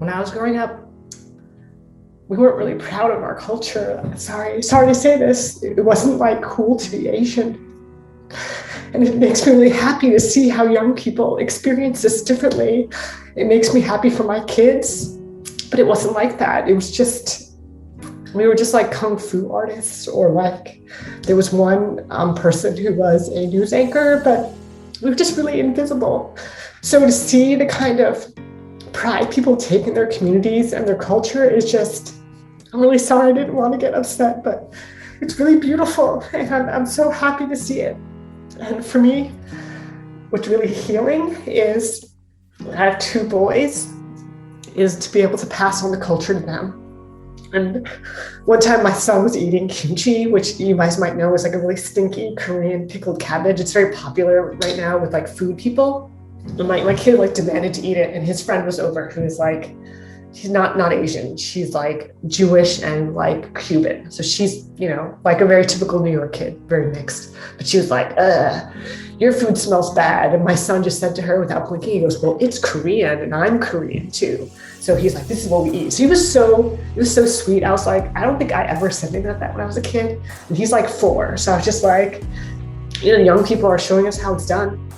when I was growing up, we weren't really proud of our culture. Sorry to say this. It wasn't like cool to be Asian. And it makes me really happy to see how young people experience this differently. It makes me happy for my kids, but it wasn't like that. It was just, we were just like kung fu artists, or like there was one person who was a news anchor, but we were just really invisible. So to see the kind of pride people take in their communities and their culture is just, I'm really sorry, I didn't want to get upset, but it's really beautiful. And I'm so happy to see it. And for me, what's really healing is, I have 2 boys, is to be able to pass on the culture to them. And one time my son was eating kimchi, which you guys might know is like a really stinky Korean pickled cabbage. It's very popular right now with like food people. And my kid like demanded to eat it, and his friend was over who is like, she's not Asian. She's like Jewish and like Cuban. So she's, you know, like a very typical New York kid, very mixed. But she was like, your food smells bad. And my son just said to her without blinking, he goes, well, it's Korean and I'm Korean too. So he's like, this is what we eat. So it was so sweet. I was like, I don't think I ever said anything like that when I was a kid. And he's like 4. So I was just like, you know, young people are showing us how it's done.